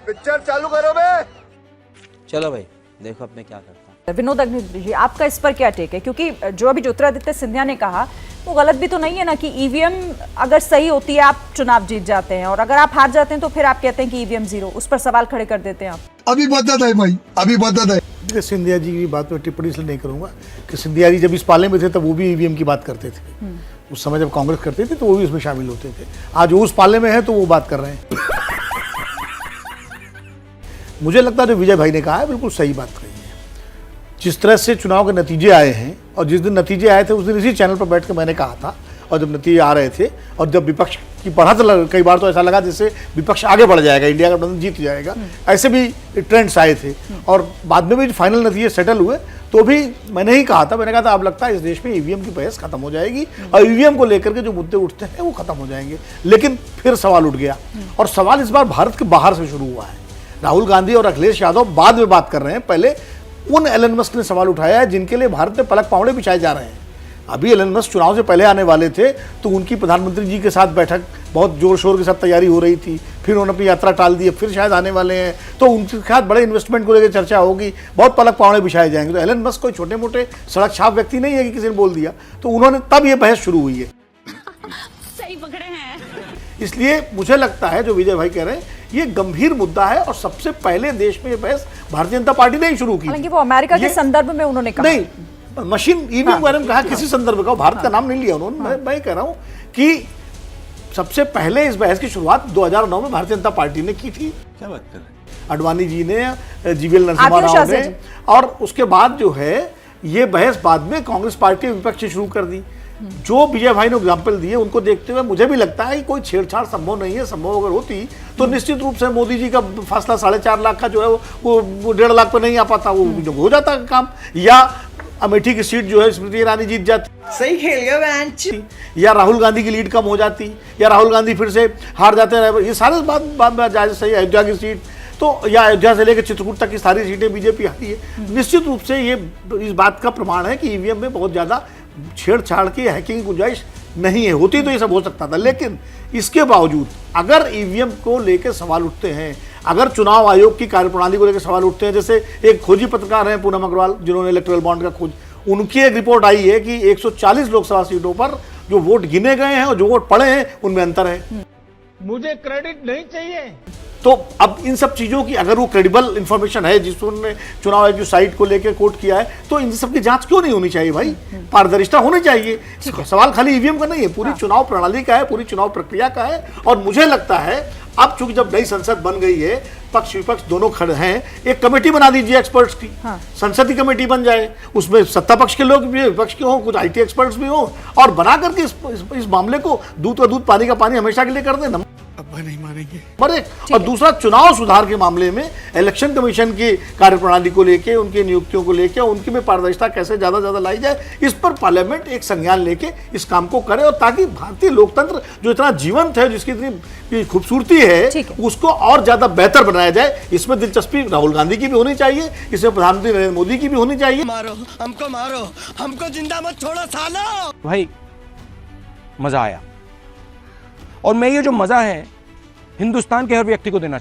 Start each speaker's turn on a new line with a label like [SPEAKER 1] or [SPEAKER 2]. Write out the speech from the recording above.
[SPEAKER 1] Picture चालू करो बे।
[SPEAKER 2] चलो भाई देखो अब मैं क्या करता हूँ।
[SPEAKER 3] विनोद अग्निहोत्री जी, आपका इस पर क्या टेक है? क्योंकि जो अभी ज्योतिरादित्य सिंधिया ने कहा वो गलत भी तो नहीं है ना कि ईवीएम अगर सही होती है आप चुनाव जीत जाते हैं और अगर आप हार जाते हैं तो फिर आप कहते हैं कि ईवीएम जीरो। उस पर सवाल खड़े कर देते हैं आप।
[SPEAKER 4] अभी बदत है भाई, अभी बदत है।
[SPEAKER 5] सिंधिया जी की बात में टिप्पणी इसलिए नहीं करूंगा कि सिंधिया जी जब इस पाले में थे तब वो भी ईवीएम की बात करते थे। उस समय जब कांग्रेस करती थी तो वो भी उसमें शामिल होते थे। आज वो उस पाले में है तो वो बात कर रहे हैं। मुझे लगता है जो विजय भाई ने कहा है बिल्कुल सही बात कही है। जिस तरह से चुनाव के नतीजे आए हैं और जिस दिन नतीजे आए थे उस दिन इसी चैनल पर बैठ के मैंने कहा था, और जब नतीजे आ रहे थे और जब विपक्ष की बढ़त कई बार तो ऐसा लगा जैसे विपक्ष आगे बढ़ जाएगा, इंडिया गठबंधन जीत जाएगा, ऐसे भी ट्रेंड्स आए थे। और बाद में भी फाइनल नतीजे सेटल हुए तो भी मैंने ही कहा था, मैंने कहा था अब लगता है इस देश में ईवीएम की बहस खत्म हो जाएगी और ईवीएम को लेकर के जो मुद्दे उठते हैं वो खत्म हो जाएंगे। लेकिन फिर सवाल उठ गया और सवाल इस बार भारत के बाहर से शुरू हुआ है। राहुल गांधी और अखिलेश यादव बाद में बात कर रहे हैं, पहले उन एलन मस्क ने सवाल उठाया है जिनके लिए भारत में पलक पावड़े बिछाए जा रहे हैं। अभी एलन मस्क चुनाव से पहले आने वाले थे तो उनकी प्रधानमंत्री जी के साथ बैठक बहुत जोर शोर के साथ तैयारी हो रही थी, फिर उन्होंने अपनी यात्रा टाल दी, फिर शायद आने वाले हैं तो उनके साथ बड़े इन्वेस्टमेंट को लेकर चर्चा होगी, बहुत पलक पावड़े बिछाए जाएंगे। तो एलन मस्क कोई छोटे मोटे सड़क छाप व्यक्ति नहीं है कि किसी ने बोल दिया, तो उन्होंने तब ये बहस शुरू हुई है।
[SPEAKER 6] सही पकड़े हैं।
[SPEAKER 5] इसलिए मुझे लगता है जो विजय भाई कह रहे हैं ये गंभीर मुद्दा है और सबसे पहले देश में ये बहस भारतीय जनता पार्टी ने ही शुरू की।
[SPEAKER 3] हालांकि वो अमेरिका के संदर्भ में उन्होंने कहा
[SPEAKER 5] नहीं, मशीन ईवीएम के बारे में कहा, किसी संदर्भ का भारत का नाम नहीं लिया उन्होंने। मैं कह रहा हूं कि सबसे पहले इस बहस की शुरुआत 2009 में भारतीय जनता पार्टी ने की थी।
[SPEAKER 2] क्या बात कर रहे हैं?
[SPEAKER 5] अडवाणी जी ने, जीवीएल नरसिम्हा राव ने, और उसके बाद जो है ये बहस बाद में कांग्रेस पार्टी विपक्ष शुरू कर दी। जो विजय भाई ने एग्जाम्पल दिए उनको देखते हुए मुझे भी लगता है कि कोई छेड़छाड़ संभव नहीं है। संभव अगर होती तो निश्चित रूप से मोदी जी का फासला 4.5 लाख का जो है वो 1.5 लाख पे नहीं आ पाता, वो हो जाता काम। या अमेठी की सीट जो है स्मृति ईरानी जीत जाती,
[SPEAKER 7] सही खेल गया बेंच,
[SPEAKER 5] या राहुल गांधी की लीड कम हो जाती, या राहुल गांधी फिर से हार जाते रहे। ये सारे बात सही। अयोध्या की सीट तो, या अयोध्या से लेकर चित्रकूट तक की सारी सीटें बीजेपी हारी है। निश्चित रूप से ये इस बात का प्रमाण है कि ईवीएम में बहुत ज्यादा छेड़छाड़ की हैकिंग की गुंजाइश नहीं है। होती तो ये सब हो सकता था, लेकिन इसके बावजूद अगर ईवीएम को लेकर सवाल उठते हैं, अगर चुनाव आयोग की कार्यप्रणाली को लेकर सवाल उठते हैं, जैसे एक खोजी पत्रकार हैं पूनम अग्रवाल जिन्होंने इलेक्टोरल बॉन्ड का खोज, उनकी एक रिपोर्ट आई है कि 140 लोकसभा सीटों पर जो वोट गिने गए हैं और जो वोट पड़े हैं उनमें अंतर है।
[SPEAKER 8] मुझे क्रेडिट नहीं चाहिए।
[SPEAKER 5] तो अब इन सब चीजों की अगर वो क्रेडिबल इंफॉर्मेशन है जिसने चुनाव आयोग की साइट को लेकर कोट किया है तो इन सब की जांच क्यों नहीं होनी चाहिए भाई? पारदर्शिता होनी चाहिए। सवाल खाली ईवीएम का नहीं है, पूरी चुनाव प्रणाली का है, पूरी चुनाव प्रक्रिया का है। और मुझे लगता है अब चूंकि जब नई संसद बन गई है, पक्ष विपक्ष दोनों खड़े हैं, एक कमेटी बना दीजिए एक्सपर्ट्स की। संसद की कमेटी बन जाए, उसमें सत्ता पक्ष के लोग भी, विपक्ष के हों, कुछ आईटी एक्सपर्ट्स भी हों, और बना करके इस मामले को दूध का दूध पानी का पानी हमेशा के लिए कर देना।
[SPEAKER 8] नहीं मानेंगे।
[SPEAKER 5] और दूसरा, चुनाव सुधार के मामले में इलेक्शन कमीशन की कार्यप्रणाली को लेके, उनकी नियुक्तियों को लेके, उनकी में पारदर्शिता कैसे ज्यादा लाई जाए, इस पर पार्लियामेंट एक संज्ञान लेके इस काम को करे, और ताकि भारतीय लोकतंत्र जो इतना जीवंत है, जिसकी इतनी खूबसूरती है, उसको और ज्यादा बेहतर बनाया जाए। इसमें दिलचस्पी राहुल गांधी की भी होनी चाहिए, इसमें प्रधानमंत्री नरेंद्र मोदी की भी होनी चाहिए।
[SPEAKER 7] मारो हमको जिंदा मत छोड़ो सालो।
[SPEAKER 2] भाई मजा आया, और मैं ये जो मजा है हिंदुस्तान के हर व्यक्ति को देना चाहता हूं।